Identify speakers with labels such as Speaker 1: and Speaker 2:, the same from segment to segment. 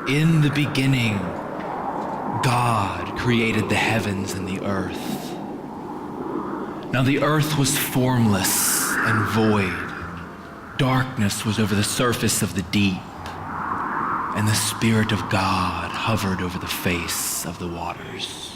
Speaker 1: In the beginning, God created the heavens and the earth. Now the earth was formless and void. Darkness was over the surface of the deep, and the Spirit of God hovered over the face of the waters.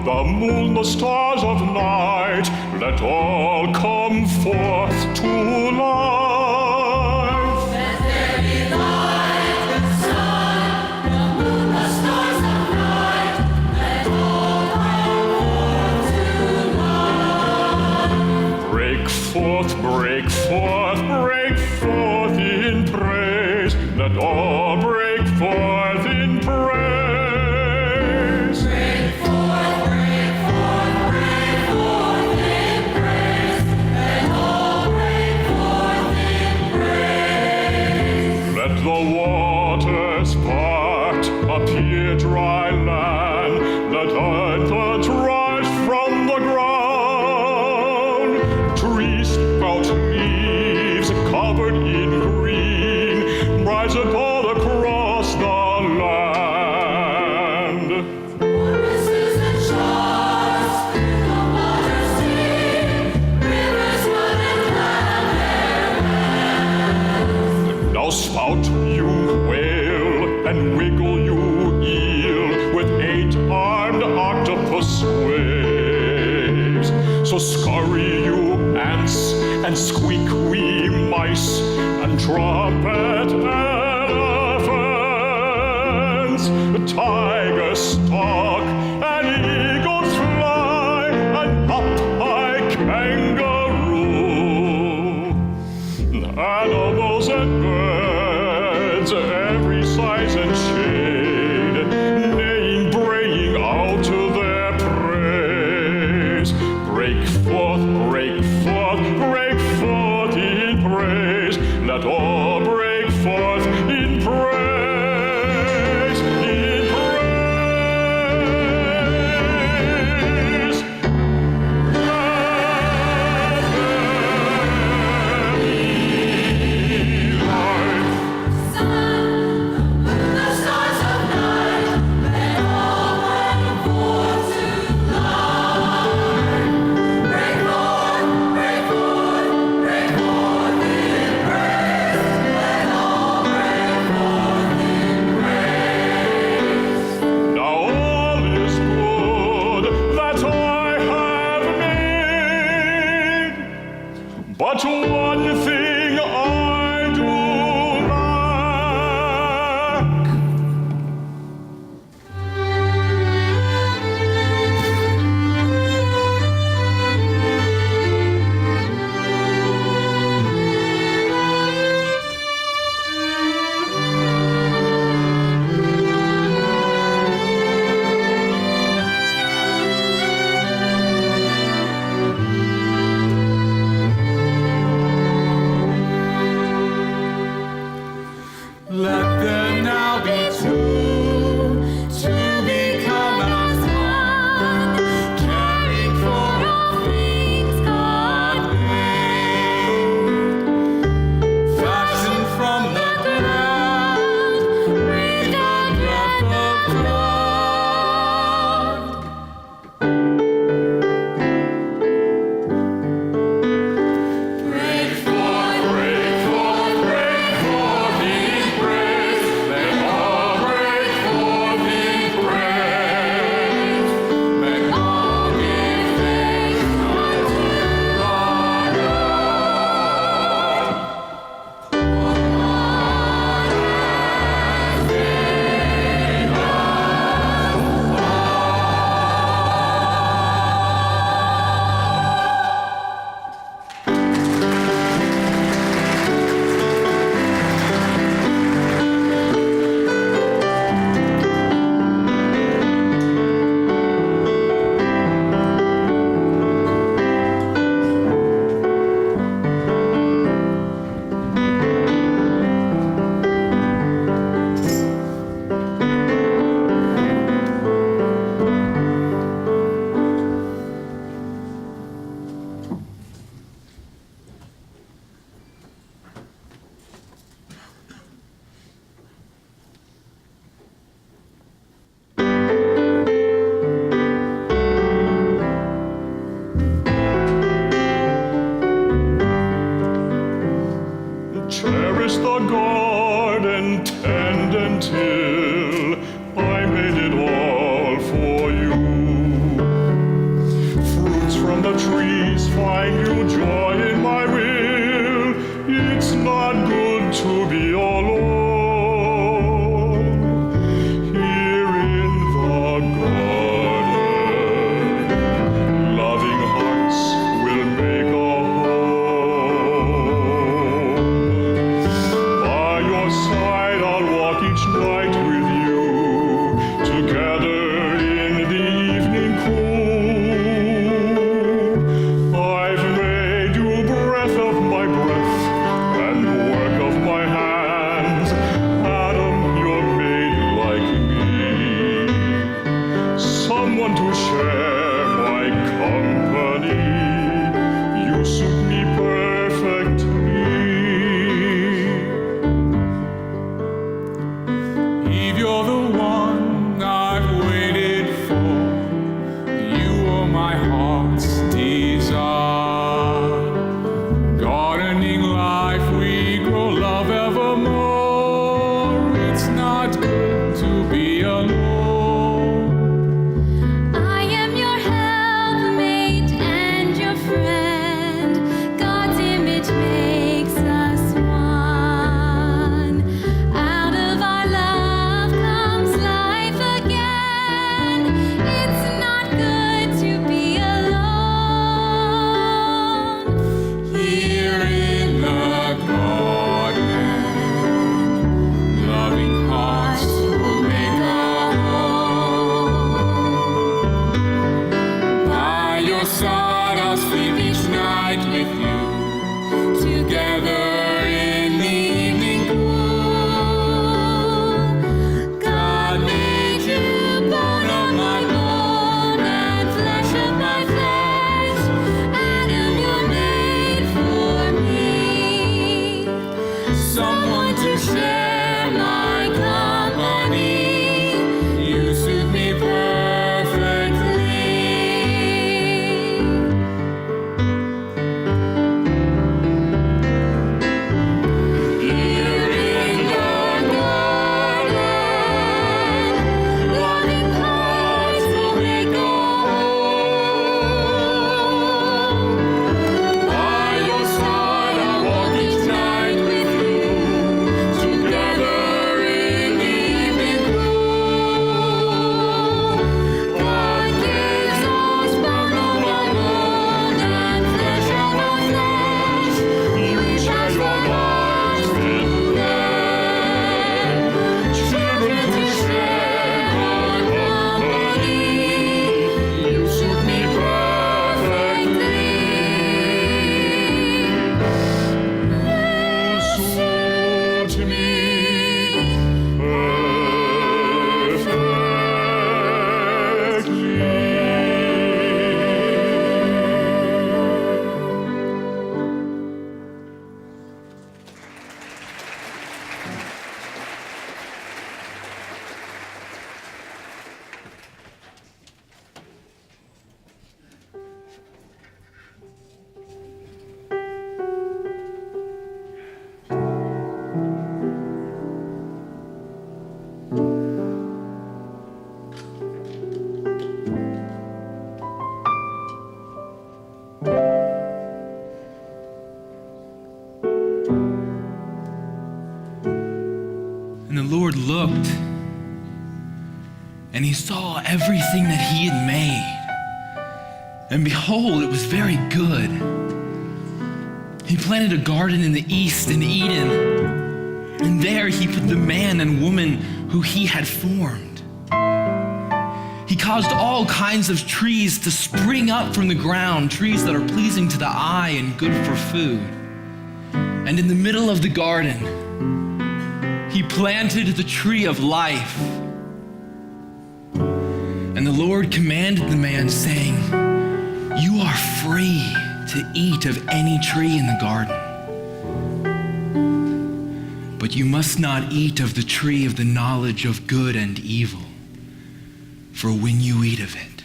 Speaker 2: The moon, the stars of night, let all come forth to life.
Speaker 3: Let there be light, the sun, the moon, the stars of night, let all come forth to life.
Speaker 2: Break forth, break forth, break forth in praise. Let all break forth in praise. The waters part, appear dry land, let earth rise from the ground. Trees sprout leaves covered in green, rise above across the land.
Speaker 3: Voices and shores, the waters sing, rivers run and plan.
Speaker 2: Now spout you whale and wiggle you eel with 8-armed octopus waves. So scurry you ants and squeak wee mice and trumpet elephants. The tigers stalk and eagles fly and hop like kangaroo. Animals and birds, every size and shade, neighing, braying out to their praise. Break forth, break forth, break forth in praise. Let all break forth in praise, in praise. Let there be light.
Speaker 3: Sun, the moon, the stars of night, let all break forth to life. Break forth, break forth, break forth in praise. Let all break forth in praise.
Speaker 2: Now all is good that I have made, but one thing I do lack. find you joy in my will. It's not good to be alone. Here in the garden, loving hearts will make a home. By your side I'll walk each night with you, together in the evening cool. I've made you breath of my breath and work of my hands. Adam, you're made like me, someone to share my company. You suit me perfectly.
Speaker 4: Eve, you're the one I've waited for. You are my heart's desire. Gardening life, we grow love evermore. It's not good to be alone.
Speaker 5: I am your helpmate and your friend. God's image makes us one. Out of our love comes life again. It's not good to be alone.
Speaker 4: Here in the garden, loving hearts will make a home. By your side, I'll sleep each night with you, together in the evening cool. God made you bone of my bone and flesh of my flesh. Adam, you're made for me, someone to share my company. You suit me perfectly. Here in the garden, loving hearts will make a home. By your side, I'll walk each night with you, together in the evening cool. God gives us bone of our bone and flesh of our flesh. You share your lives with them, children to share our company. You suit me perfectly. You suit me
Speaker 1: And the Lord looked, and he saw everything that he had made. And behold, it was very good. He planted a garden in the east in Eden, and there he put the man and woman who he had formed. He caused all kinds of trees to spring up from the ground, trees that are pleasing to the eye and good for food. And in the middle of the garden, he planted the tree of life. And the Lord commanded the man, saying, "You are free to eat of any tree in the garden, but you must not eat of the tree of the knowledge of good and evil, for when you eat of it,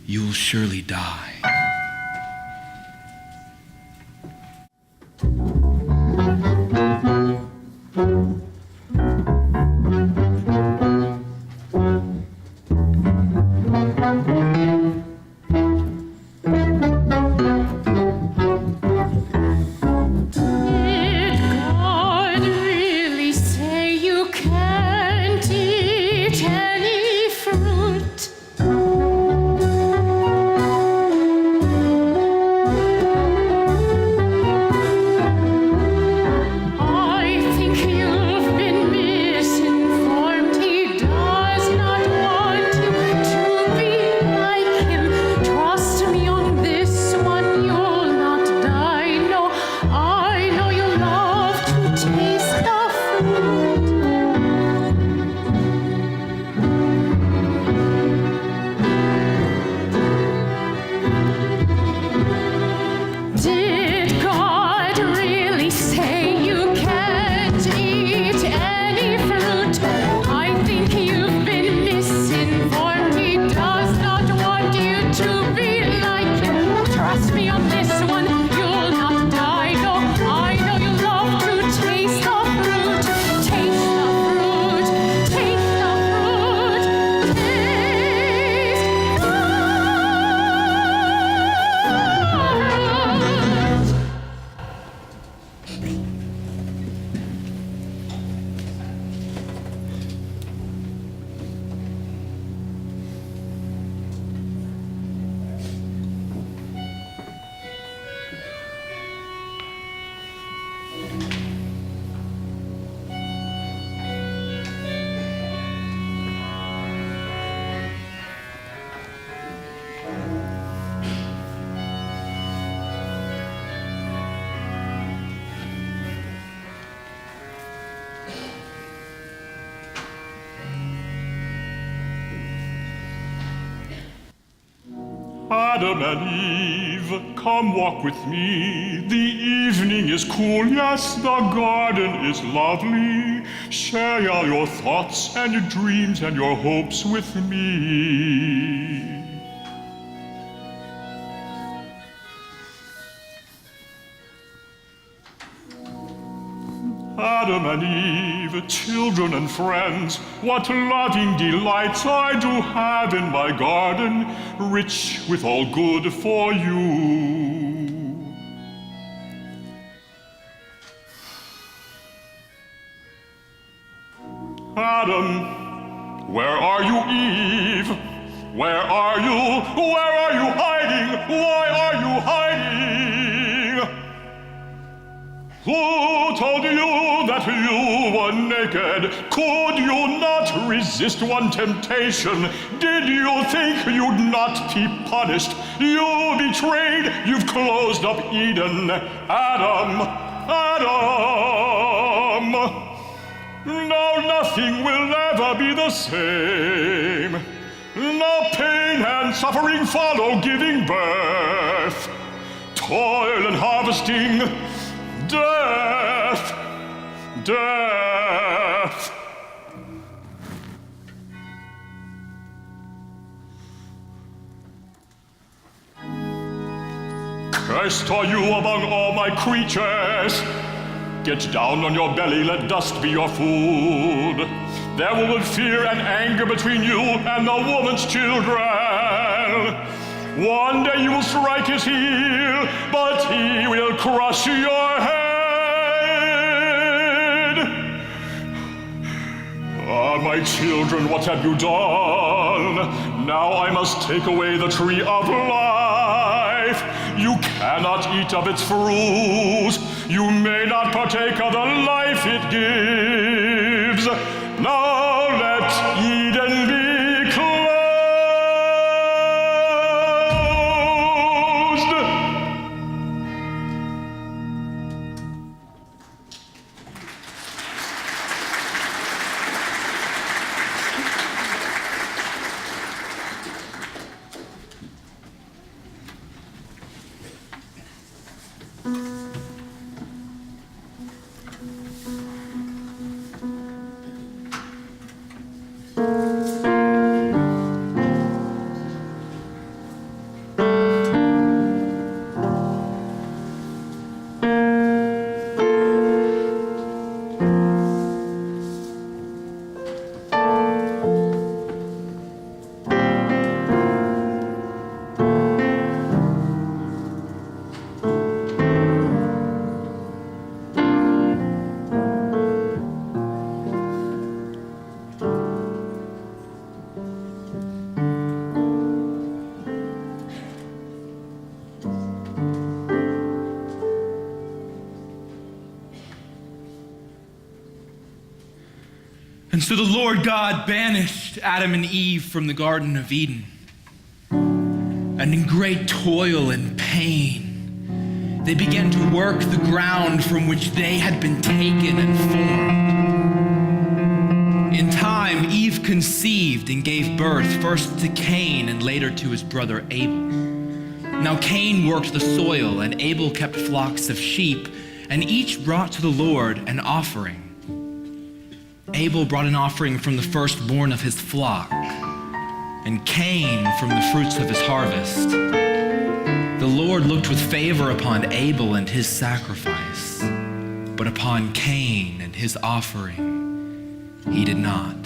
Speaker 1: you will surely die."
Speaker 2: Adam and Eve, come walk with me. The evening is cool, yes, the garden is lovely. Share all your thoughts and your dreams and your hopes with me. Adam and Eve, children and friends, what loving delights I do have in my garden, rich with all good for you. Adam, where are you, Eve? Where are you? Where are you hiding? Why are you hiding? Who told you that you were naked? Could you not resist one temptation? Did you think you'd not be punished? You betrayed, you've closed up Eden. Adam, Adam. Now nothing will ever be the same. Now pain and suffering follow giving birth. Toil and harvesting. Death! Death! Cursed are you among all my creatures. Get down on your belly, let dust be your food. There will be fear and anger between you and the woman's children. One day you will strike his heel, but he will crush your head. Ah, my children, what have you done? Now I must take away the tree of life. You cannot eat of its fruit. You may not partake of the life it gives. Now let Eden be closed.
Speaker 1: And so the Lord God banished Adam and Eve from the Garden of Eden. And in great toil and pain, they began to work the ground from which they had been taken and formed. In time, Eve conceived and gave birth first to Cain and later to his brother Abel. Now Cain worked the soil, and Abel kept flocks of sheep, and each brought to the Lord an offering. Abel brought an offering from the firstborn of his flock, and Cain from the fruits of his harvest. The Lord looked with favor upon Abel and his sacrifice, but upon Cain and his offering he did not.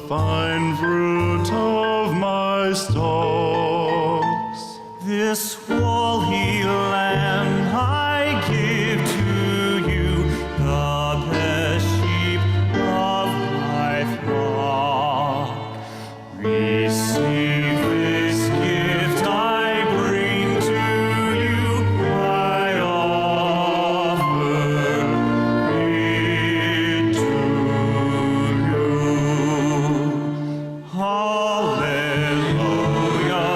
Speaker 2: Fine fruit of my my stalks.
Speaker 6: This woolly lamb I give to you, the best sheep of my flock. Receive this gift I bring to you. I offer it to you. Hallelujah.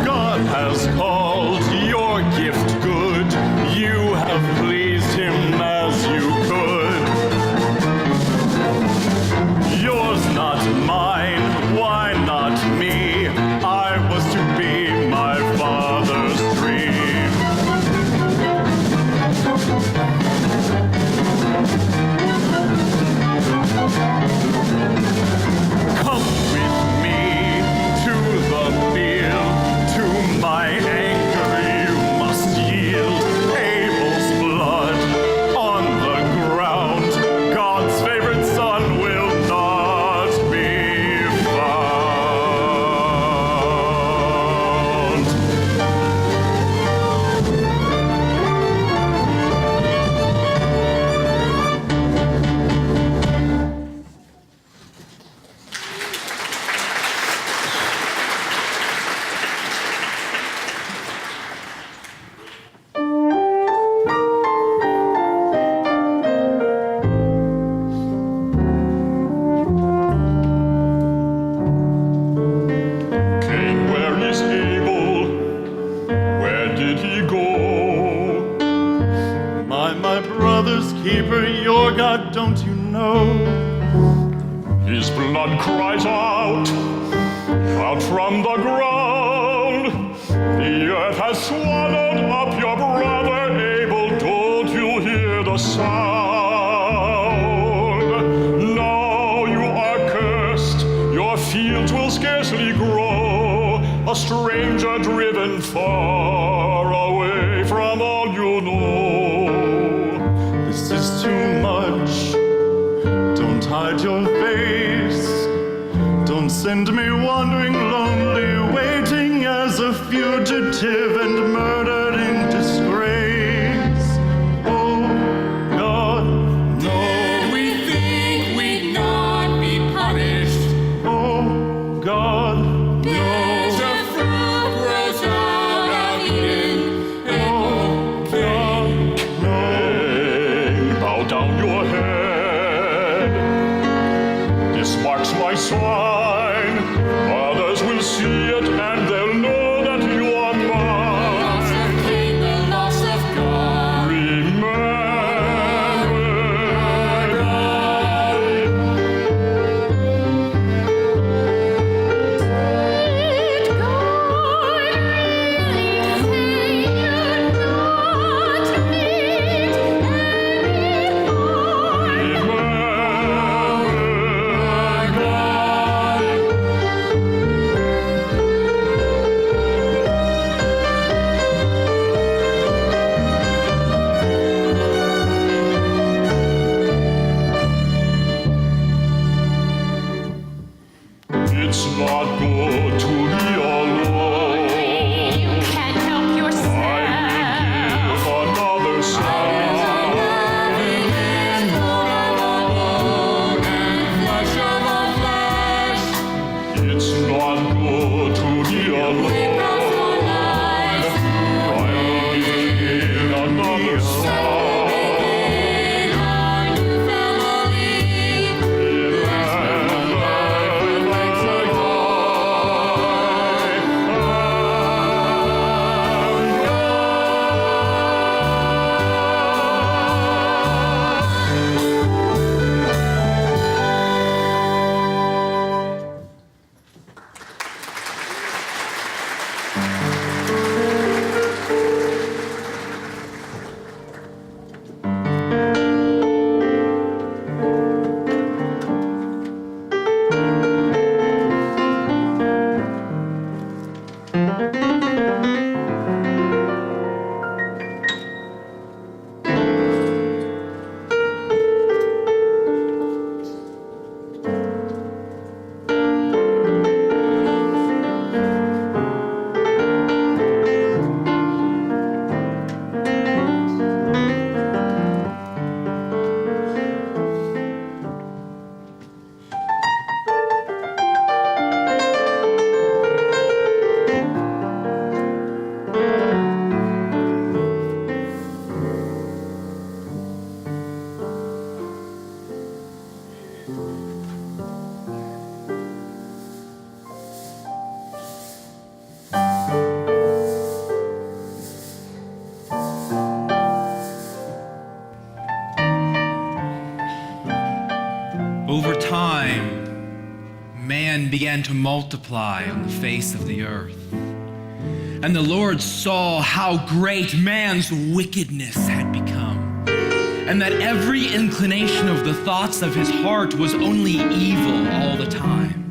Speaker 2: God has called your gift good. You have pleased him as you could. Yours, not mine. Why not me? I was to be my father's dream. Come with me to the field. To my anger you must yield. Abel's blood on the ground. God's favorite son will not be found. King, where is Abel? Where did he go?
Speaker 6: My brother's keeper, your God, don't you know?
Speaker 2: His blood cries out from the ground. The earth has swallowed up your brother Abel. Don't you hear the sound? Now you are cursed. Your fields will scarcely grow. A stranger driven far away from all you know.
Speaker 6: This is too much. Don't hide your face. Don't send me wandering lonely, waiting as a fugitive and murdered in disgrace. Oh, God, no.
Speaker 4: We think we'd not be punished.
Speaker 6: Oh, God, no.
Speaker 4: The fruit grows out of Eden.
Speaker 6: Oh, God, no.
Speaker 2: Bow down your head. This marks my sign. Others will see it and they'll know that you are
Speaker 4: Loss
Speaker 2: mine.
Speaker 4: of King, the loss of God.
Speaker 2: Remember.
Speaker 5: Did God really say you'd not meet
Speaker 2: It's not good to be alone.
Speaker 5: You can't help
Speaker 2: I
Speaker 5: yourself.
Speaker 2: will give another sign.
Speaker 4: Flesh of our flesh.
Speaker 1: man began to multiply on the face of the earth. And the Lord saw how great man's wickedness had become, and that every inclination of the thoughts of his heart was only evil all the time.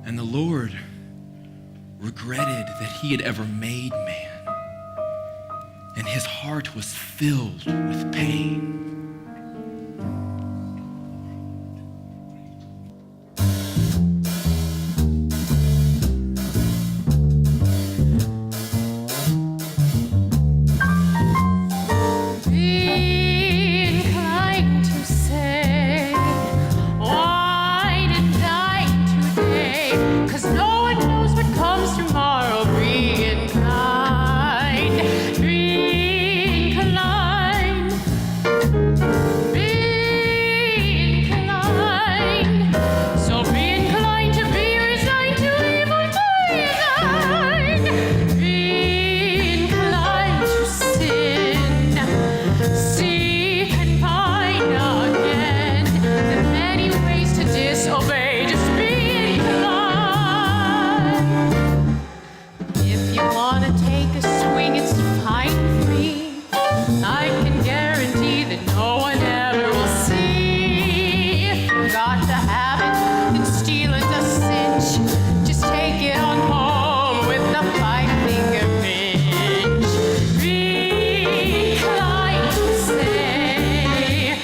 Speaker 1: And the Lord regretted that he had ever made man, and his heart was filled with pain.
Speaker 5: Be inclined to say, why didn't I today? 'Cause no one knows what comes tomorrow. Be inclined, be inclined, be inclined. So be inclined to be resigned to evil design. Be inclined to sin. Seek and find again the many ways to disobey. Just be inclined. If you want to take a swing, it's fine with me. I can guarantee that no one ever will see. If you got the habit, then stealing's a cinch. Just take it on home with the 5-finger pinch. Be inclined to say,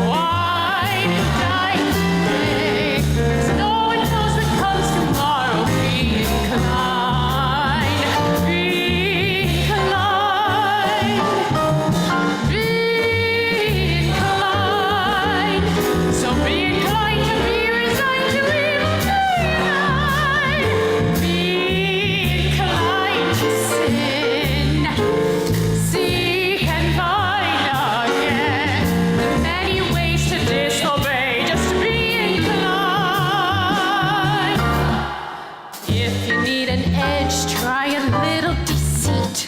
Speaker 5: why did I today? 'Cause no one knows what comes tomorrow. Be inclined, be inclined, be inclined. So be inclined to be resigned to evil design. Be inclined to sin. Seek and find again the many ways to disobey. Just be inclined. If you need an edge, try a little deceit.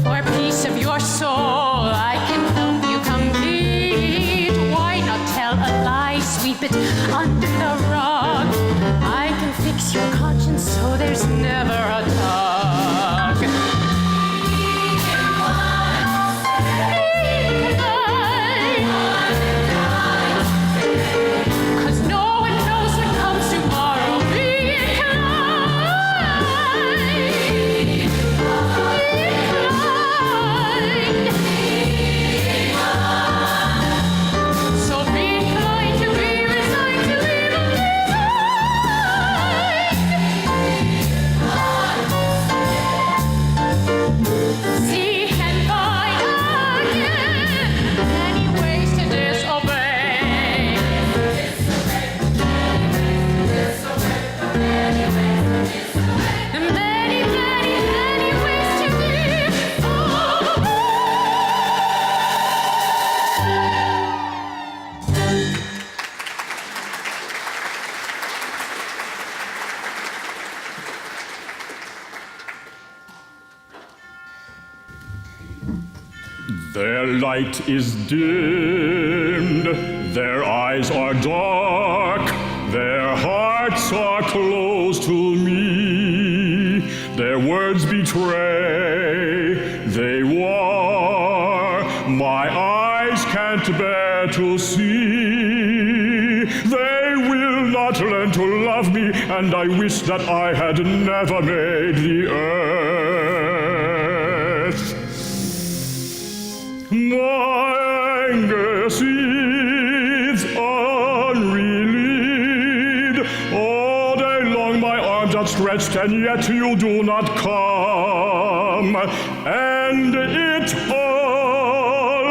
Speaker 5: For peace of your soul, I can help you complete. Why not tell a lie, sweep it under the rug? I can fix your conscience so there's never a tug. Cause no one knows what comes tomorrow. Be inclined. So be inclined to be resigned to evil design. Seek and find again many ways to disobey. The many, many, many ways to disobey.
Speaker 2: Their light is dimmed, their eyes are dark, their hearts are closed to me. Their words betray, they war. My eyes can't bear to see. They will not learn to love me, and I wish that I had never made the earth. My anger seethes unrelieved. All day long my arms outstretched, and yet you do not come. And it all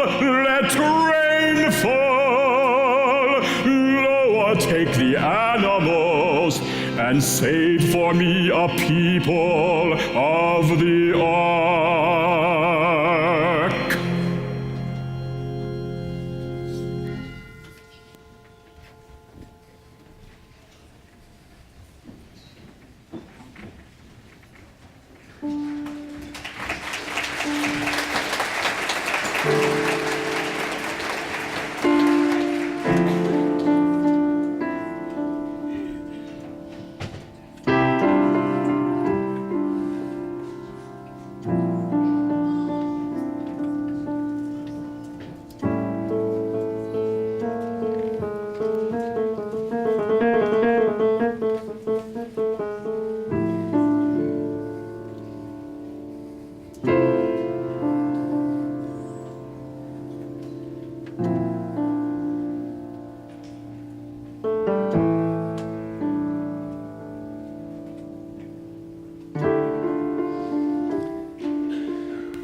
Speaker 2: let rain fall. Noah, take the animals and save for me a people of the ark.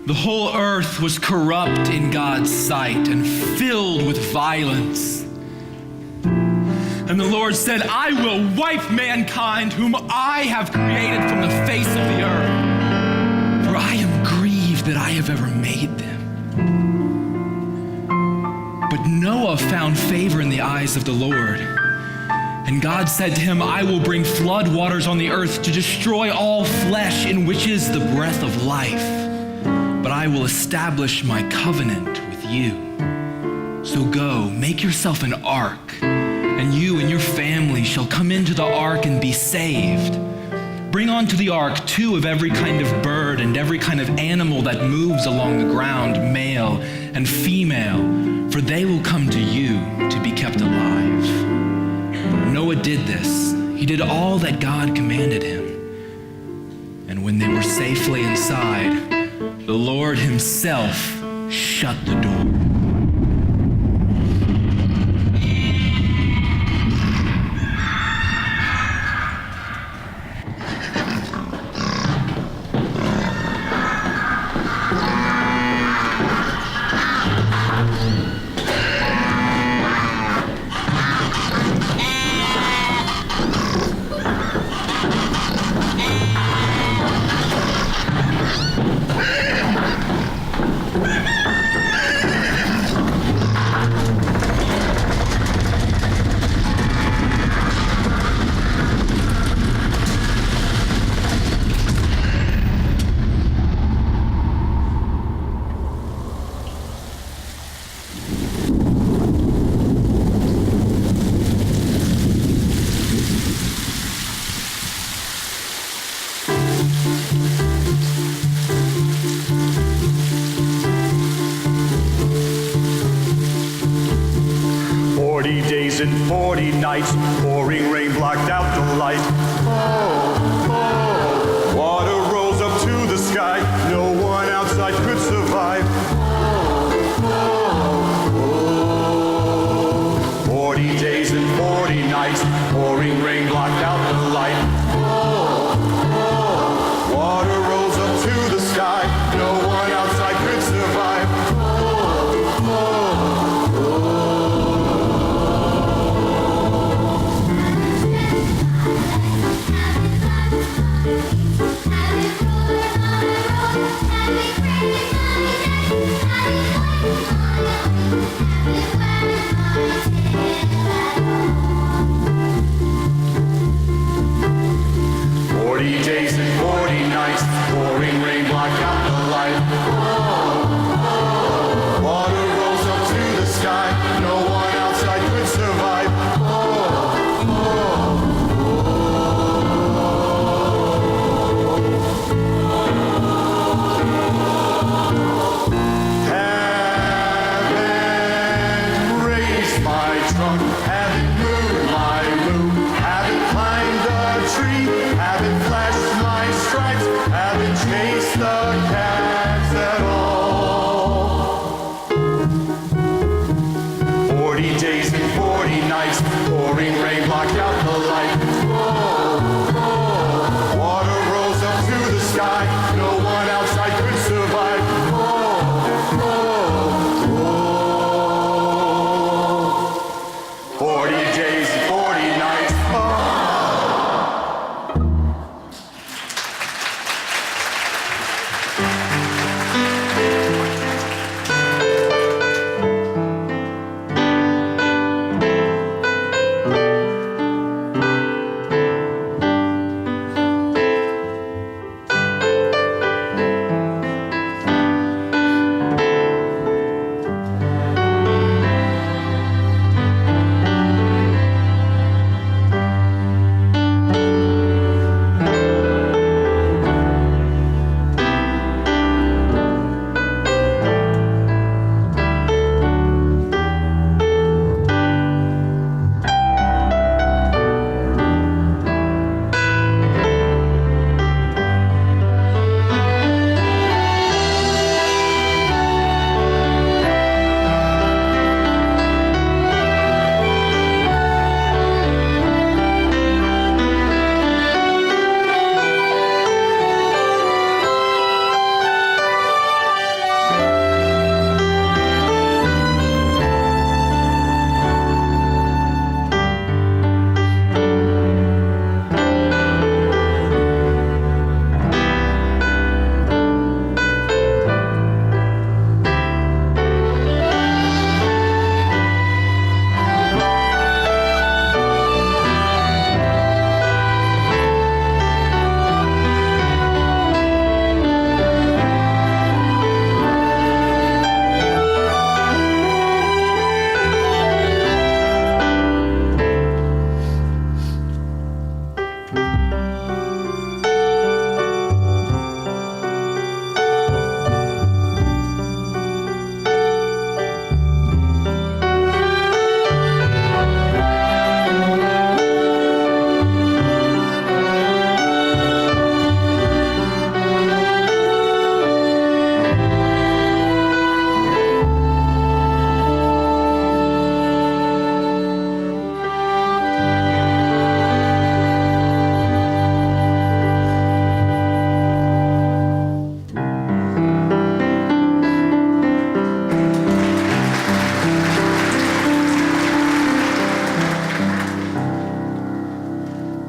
Speaker 1: The whole earth was corrupt in God's sight and filled with violence. And the Lord said, I will wipe mankind whom I have created from the face of the earth, for I am grieved that I have ever made them. But Noah found favor in the eyes of the Lord. And God said to him, I will bring flood waters on the earth to destroy all flesh in which is the breath of life. But I will establish my covenant with you. So go, make yourself an ark, and you and your family shall come into the ark and be saved. Bring onto the ark 2 of every kind of bird and every kind of animal that moves along the ground, male and female, for they will come to you to be kept alive. Noah did this. He did all that God commanded him. And when they were safely inside, the Lord himself shut the door.
Speaker 6: And 40 nights, pouring rain blocked out the light. Oh, oh, water rose up to the sky. No one outside could survive. Oh, oh, oh. 40 days and 40 nights, pouring rain blocked out the light. Oh, oh, water rose up to the sky. No one outside could survive. Oh, oh.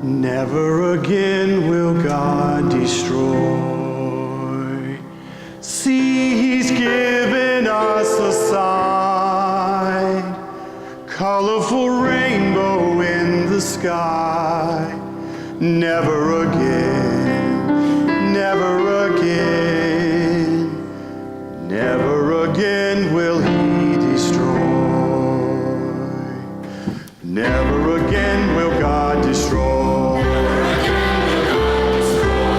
Speaker 6: Never again will God destroy. See, he's given us a sign, colorful rainbow in the sky. Never again, never again, never again will he destroy. Never again will God destroy.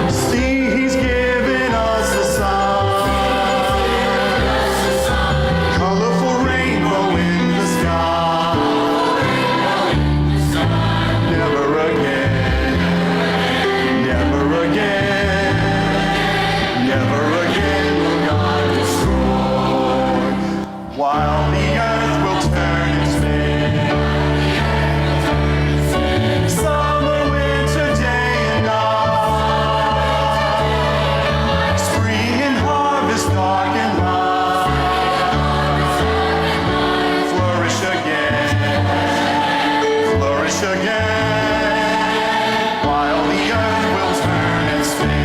Speaker 6: See, he's given us a sign, colorful rainbow in the sky. Never again, never again, never again will God destroy. While the earth will turn and spin, summer, winter, day and night, spring and harvest, dark and light, flourish again, flourish again, while the earth will turn and spin.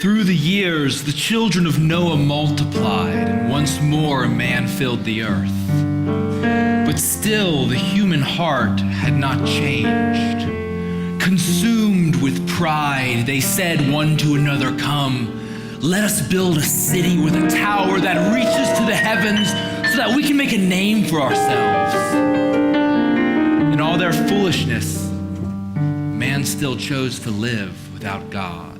Speaker 1: Through the years, the children of Noah multiplied, and once more man filled the earth. But still, the human heart had not changed. Consumed with pride, they said one to another, "Come, let us build a city with a tower that reaches to the heavens so that we can make a name for ourselves." In all their foolishness, man man still chose to live without God.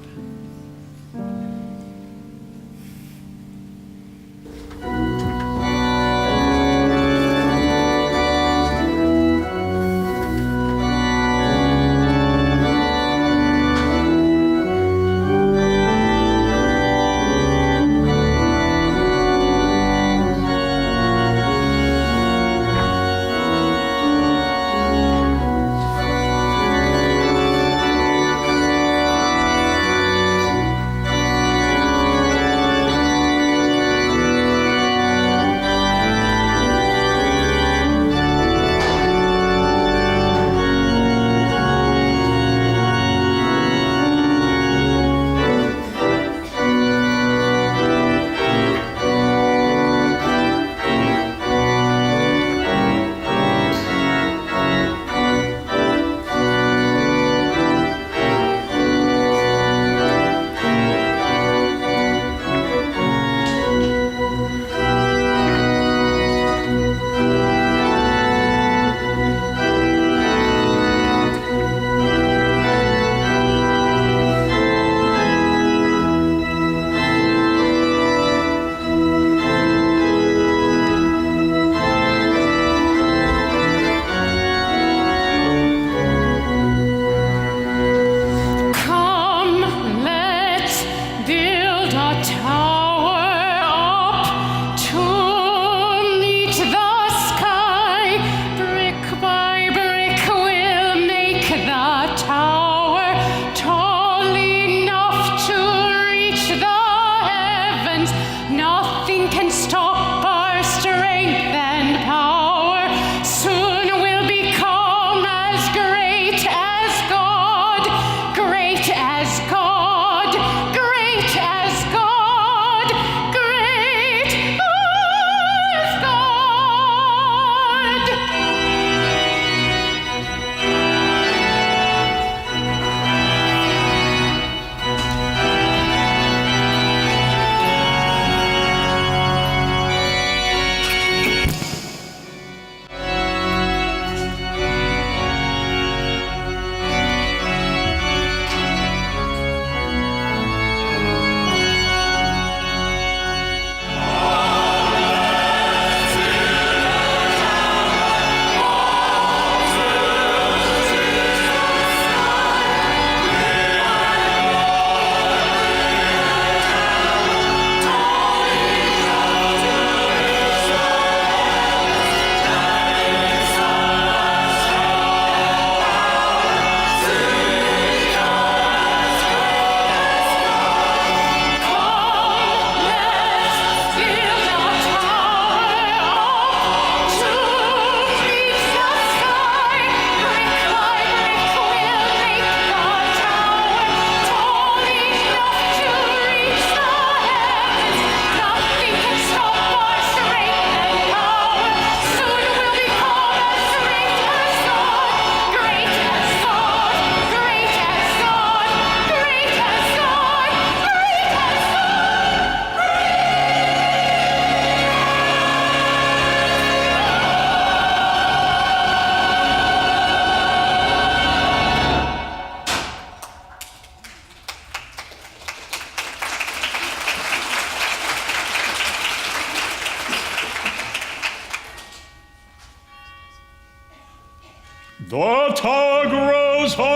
Speaker 2: The tower grows high,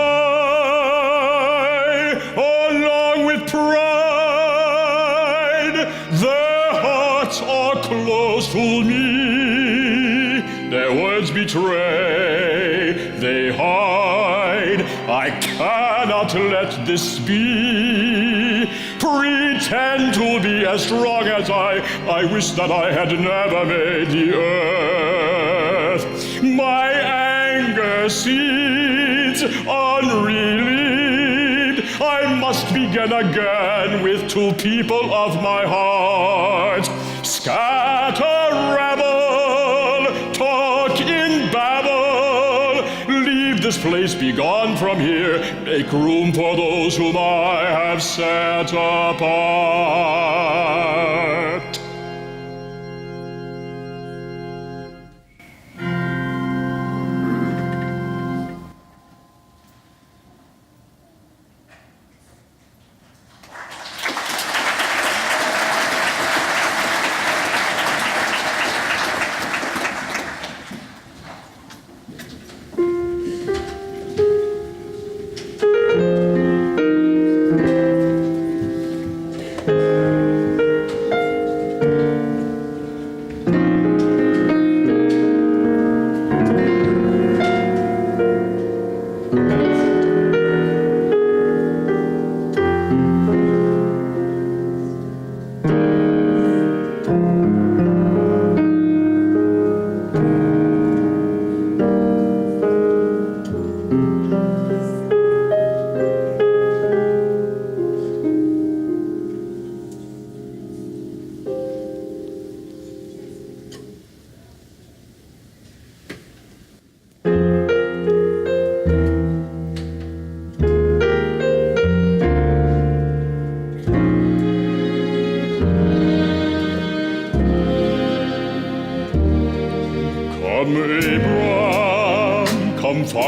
Speaker 2: along with pride. Their hearts are close to me. Their words betray, they hide. I cannot let this be. Pretend to be as strong as I wish that I had never made the earth. My anger seethes unrelieved. I must begin again with two people of my heart. Scatter, rabble, talk in babble. Leave this place, be gone from here. Make room for those whom I have set apart.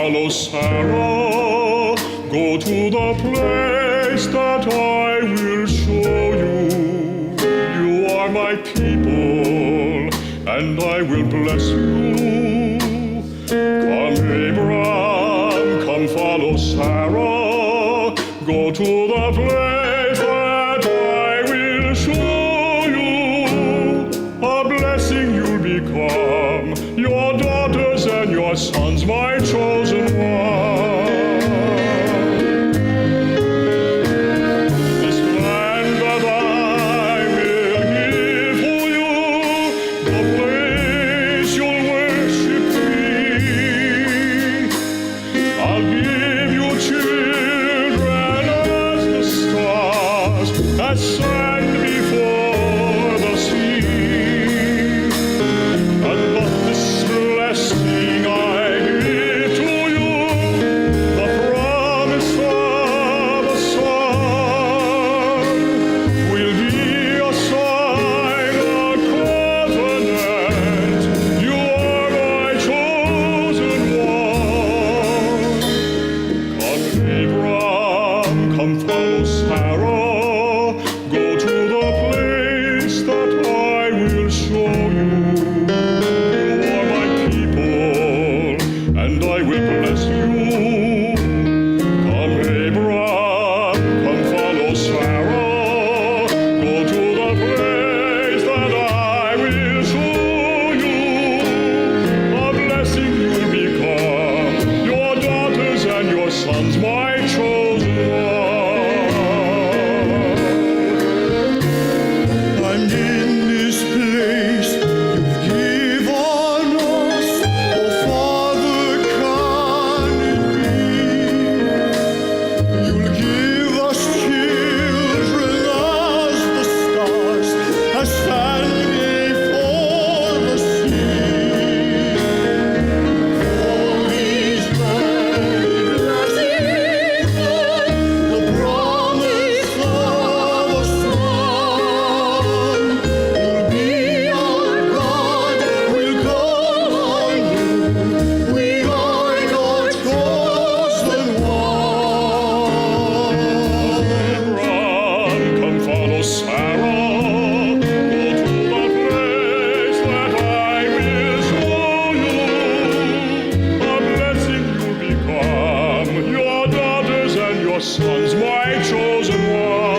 Speaker 2: follow Sarah. Go to the place that I will show you. You are my people, and I will bless you. Come, Abraham, come follow Sarah. Go to the place that I will show you. A blessing you'll become, your daughters and your sons, my chosen one. This land that I will give to you, the place you'll worship me. I'll give you children as the stars, as sand before the sea. And but this blessing I give to you, the promise of a son, will be a sign, a covenant. You are my chosen one. Come, Abraham, come follow Sarah. Go to the place that I will show you. You are my people, and I will bless you. Come, Abraham, come follow Sarah. Go to the place that I will show you. A blessing you'll become, your daughters and your sons, my chosen one. And in this place you've given us, oh Father, can it be? You'll give us children as the stars, as sand before the sea. All these many blessings, the promise of a son. You'll be our God, we'll call on you. We are your chosen one. Abraham, come follow Sarah. Go to the place that I will show you. A blessing you'll become, your daughters and your sons, my chosen one.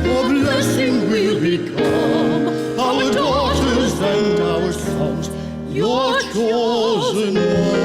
Speaker 2: A blessing will become, our daughters and our sons, your chosen one.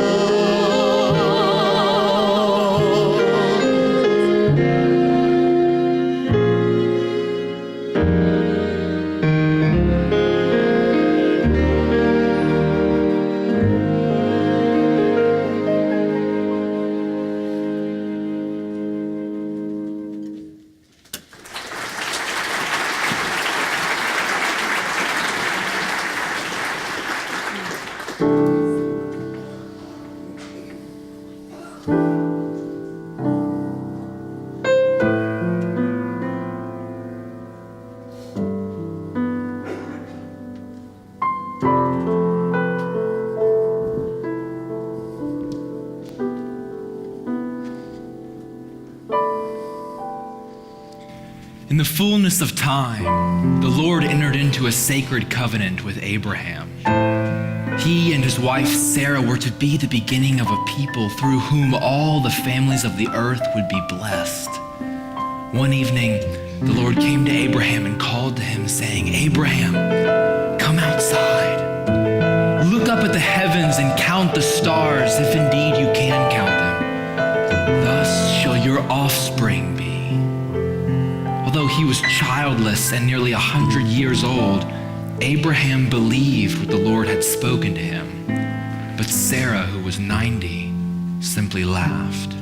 Speaker 1: In the fullness of time, the Lord entered into a sacred covenant with Abraham. He and his wife Sarah were to be the beginning of a people through whom all the families of the earth would be blessed. One evening, the Lord came to Abraham and called to him, saying, "Abraham, come outside. Look up at the heavens and count the stars, if indeed you can count them. Thus shall your offspring be." Although he was childless and nearly 100 years old, Abraham believed what the Lord had spoken to him. But Sarah, who was 90, simply laughed.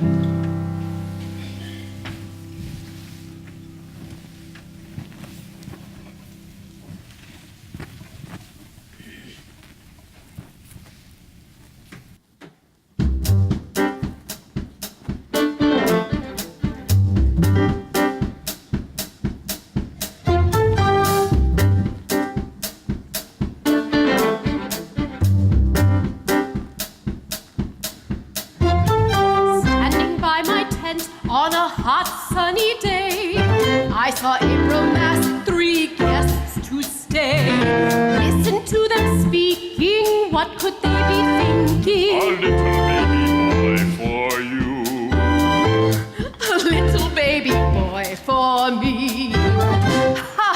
Speaker 5: On a hot sunny day, I saw April ask 3 guests to stay. Listen to them speaking, what could they be thinking?
Speaker 2: A little baby boy for you.
Speaker 5: A little baby boy for me. Ha!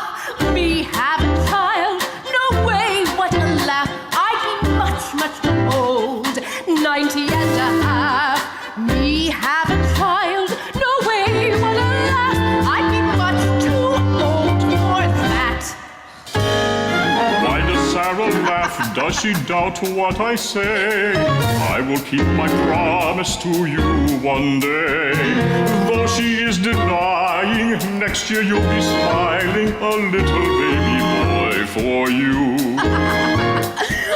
Speaker 5: Me have a child? No way, what a laugh. I'd be much, much too old, 90 and a half. Me have a child? No way, what a laugh. I'd be much too old for that.
Speaker 2: Why does Sarah laugh? Does she doubt what I say? I will keep my promise to you one day. Though she is denying, next year you'll be smiling. A little baby boy for you.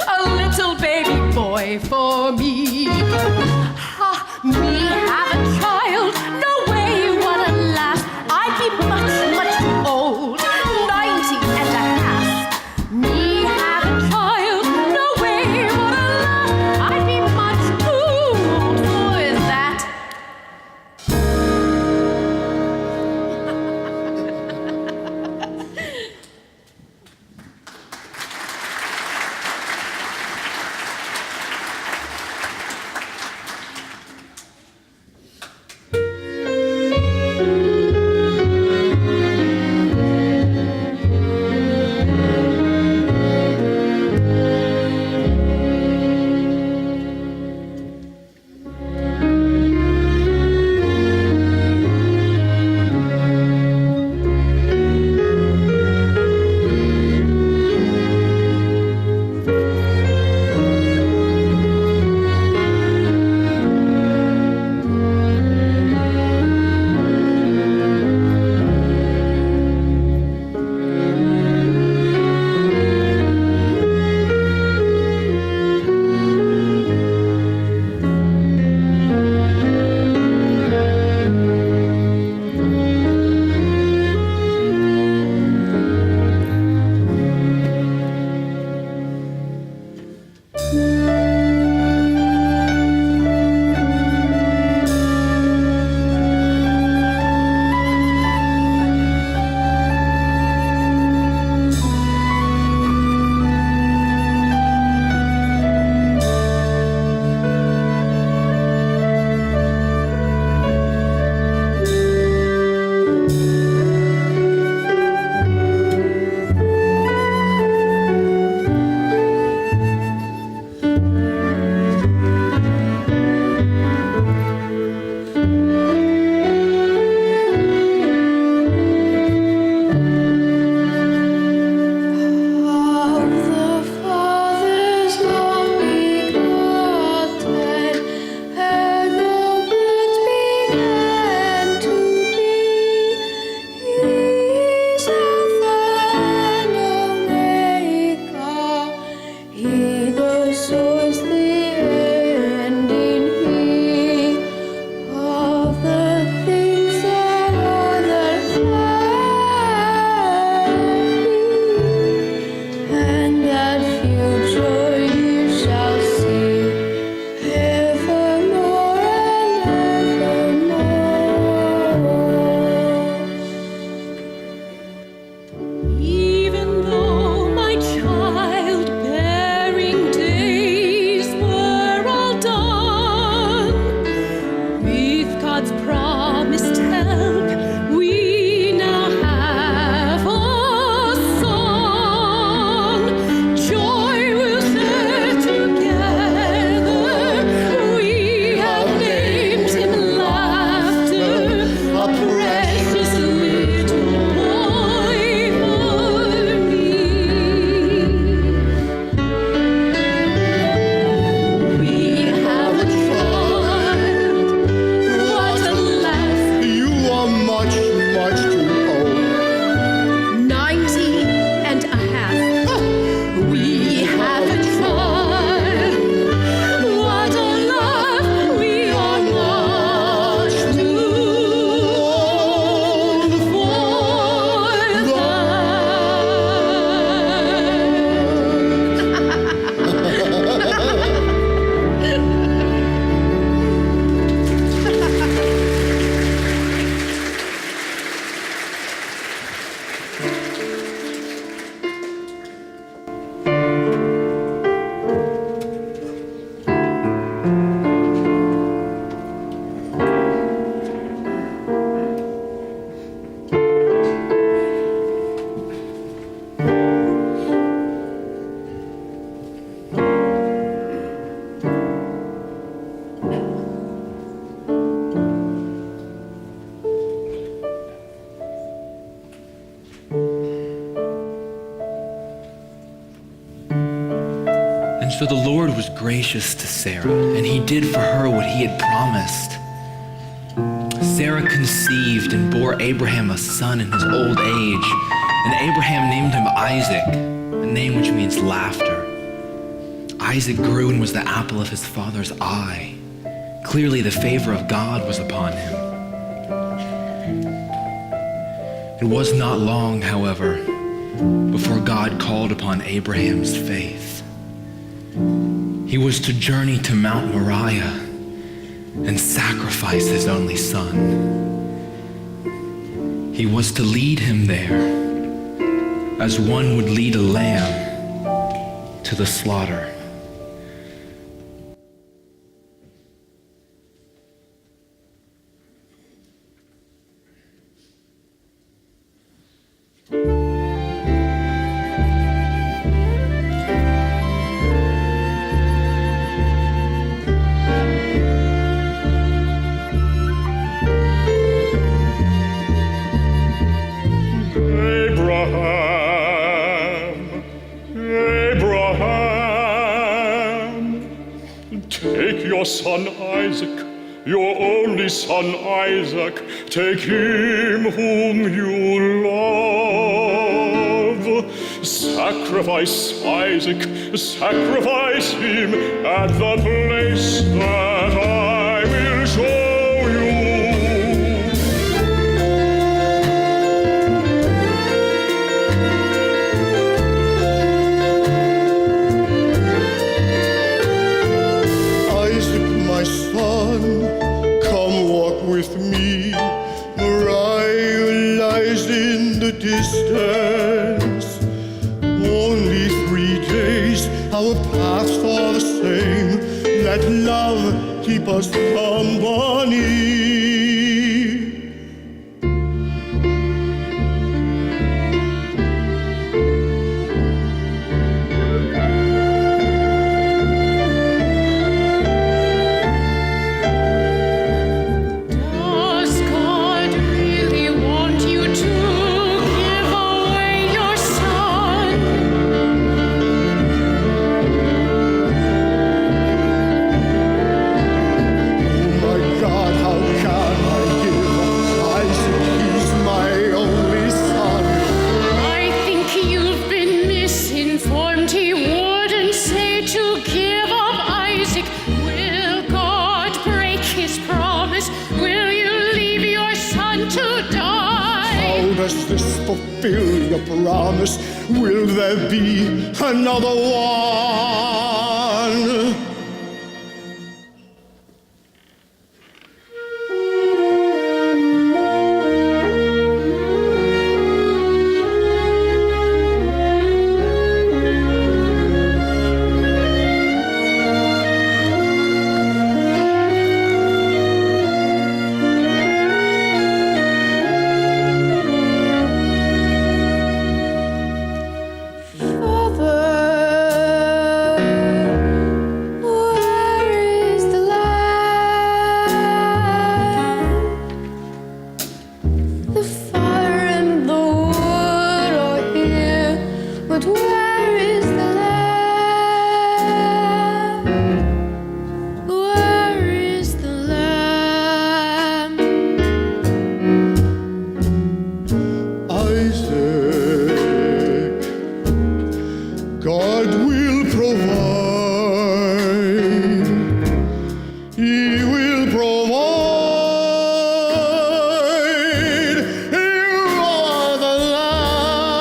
Speaker 5: A little baby boy for me. Ha! Me have a child? No way, what a laugh. I'd be much, much too old, 90 and a half. Me have a child? No way, what a laugh. I'd be much too old for that.
Speaker 1: Lord was gracious to Sarah, and he did for her what he had promised. Sarah conceived and bore Abraham a son in his old age, and Abraham named him Isaac, a name which means laughter. Isaac grew and was the apple of his father's eye. Clearly the favor of God was upon him. It was not long, however, before God called upon Abraham's faith. He was to journey to Mount Moriah and sacrifice his only son. He was to lead him there as one would lead a lamb to the slaughter.
Speaker 2: Son Isaac, your only son Isaac, take him whom you love. Sacrifice Isaac, sacrifice him at the place that I will show you.
Speaker 6: Son, come walk with me. Moriah lies in the distance. Only 3 days, our paths are the same. Let love keep us company. Does this fulfill your promise? Will there be another one? God will provide. He will provide. You are the Lamb.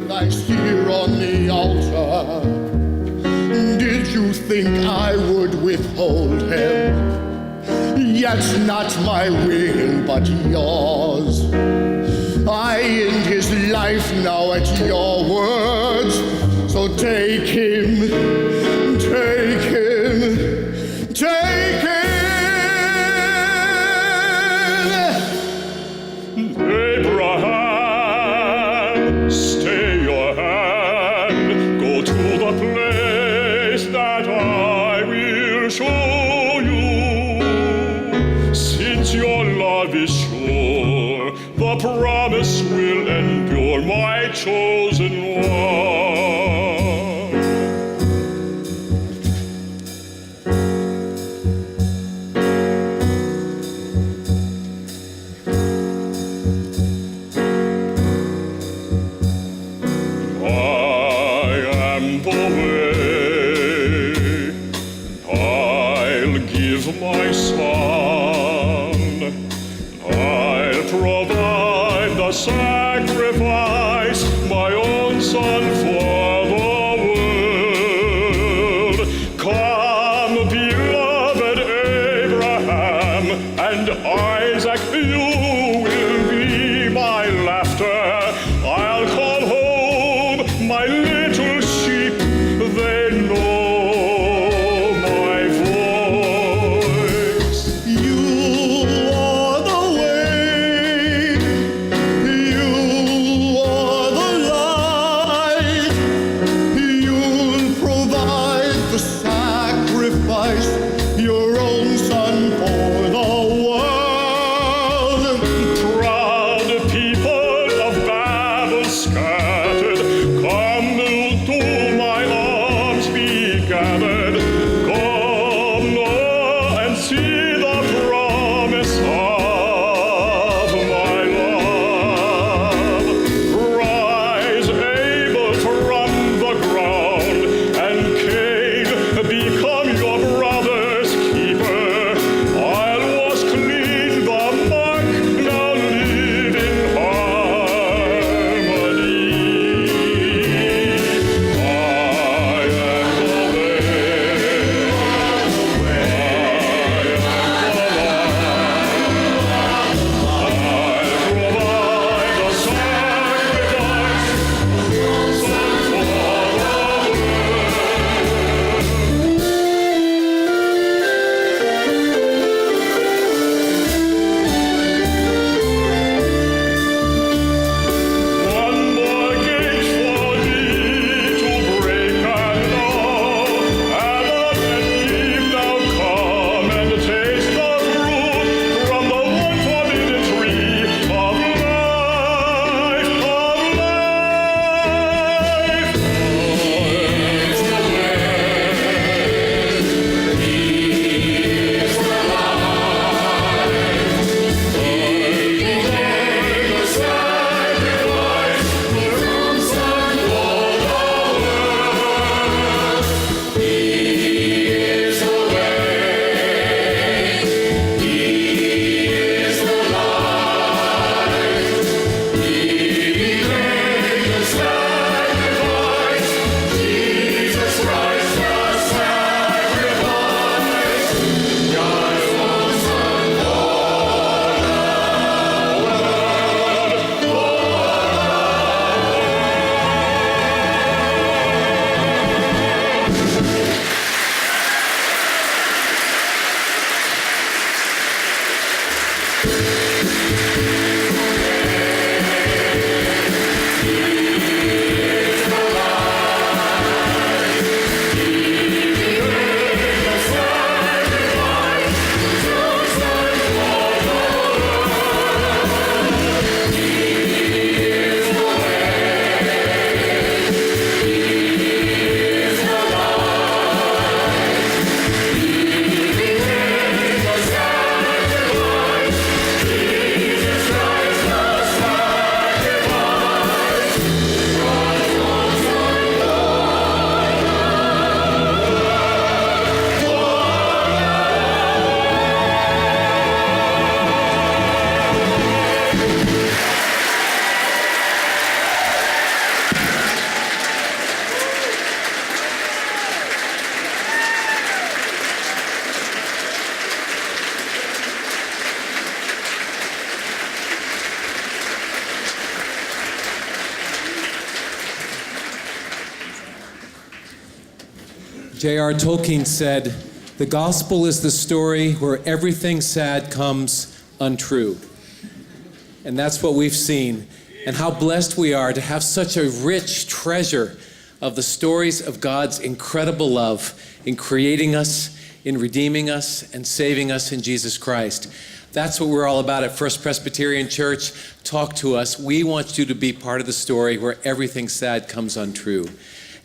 Speaker 6: Lies here on the altar. Did you think I would withhold him? Yet not my will, but yours. I end his life now at your words. So take him, take him, take him.
Speaker 2: Abraham, stay your hand. Go to the place that I will show you. Since your love is sure, the promise will endure, my chosen one. my son. I'll provide the sacrifice, my own son for the world. Come, beloved Abraham and Isaac, you will be my laughter. I'll call home my little sheep, they know my voice.
Speaker 6: You are the way, you are the light, you'll provide the sacrifice, your own son for the world.
Speaker 2: Proud people of Babel scattered, come to my arms be gathered. Come now and see the promise of my love. Rise, Abel, from the ground, and Cain, become your brother's keeper. I'll wash clean the muck, now live in harmony. I am the way, I'll provide the sacrifice, son for the One more gate for thee to break and know. Adam and Eve, now come and taste the fruit from the one forbidden tree of life,
Speaker 7: J.R. Tolkien said, "The gospel is the story where everything sad comes untrue." And that's what we've seen. And how blessed we are to have such a rich treasure of the stories of God's incredible love in creating us, in redeeming us, and saving us in Jesus Christ. That's what we're all about at First Presbyterian Church. Talk to us. We want you to be part of the story where everything sad comes untrue.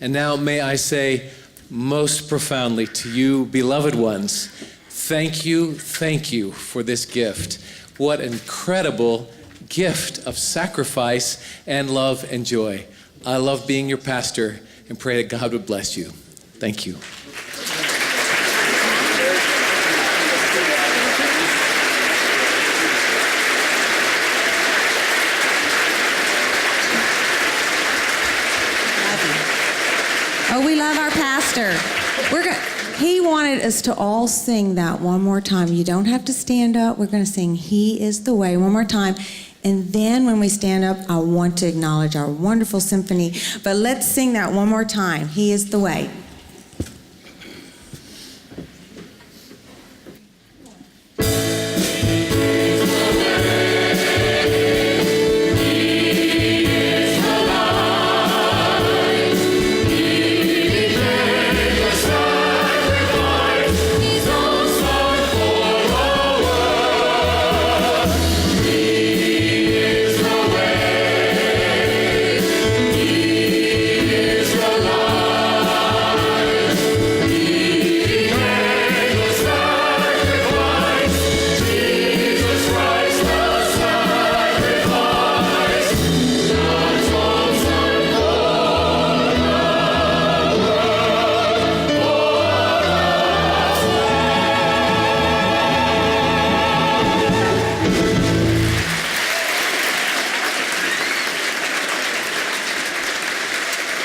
Speaker 7: And now may I say most profoundly to you, beloved ones, thank you for this gift. What an incredible gift of sacrifice and love and joy. I love being your pastor and pray that God would bless you. Thank you.
Speaker 8: know we love our pastor. He wanted us to all sing that one more time. You don't have to stand up. We're going to sing He is the Way one more time. And then when we stand up, I want to acknowledge our wonderful symphony. But let's sing that one more time. He is the way.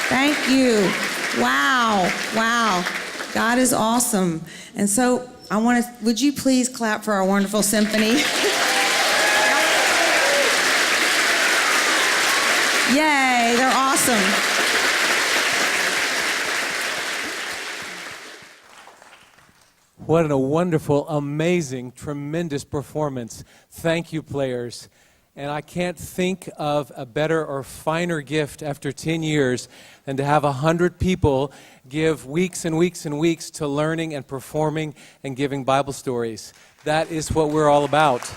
Speaker 8: Thank you. Wow. Wow. God is awesome. And so I want to, would you please clap for our wonderful symphony? Yay, they're awesome.
Speaker 7: What a wonderful, amazing, tremendous performance. Thank you, players. And I can't think of a better or finer gift after 10 years than to have 100 people give weeks and weeks and weeks to learning and performing and giving Bible stories. That is what we're all about.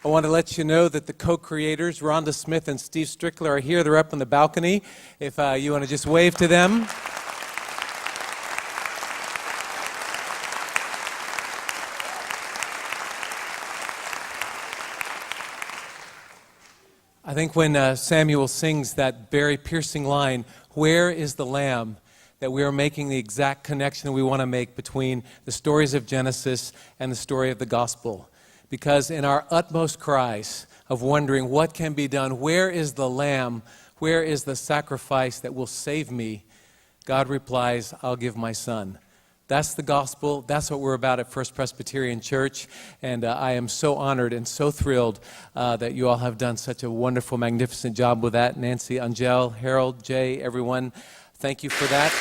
Speaker 7: I want to let you know that the co-creators, Rhonda Smith and Steve Strickler, are here. They're up on the balcony. If you want to just wave to them. I think when Samuel sings that very piercing line, "Where is the Lamb?" that we are making the exact connection we want to make between the stories of Genesis and the story of the gospel. Because in our utmost cries of wondering what can be done, where is the Lamb? Where is the sacrifice that will save me? God replies, I'll give my son. That's the gospel. That's what we're about at First Presbyterian Church. And I am so honored and so thrilled that you all have done such a wonderful, magnificent job with that. Nancy, Angel, Harold, Jay, everyone, thank you for that.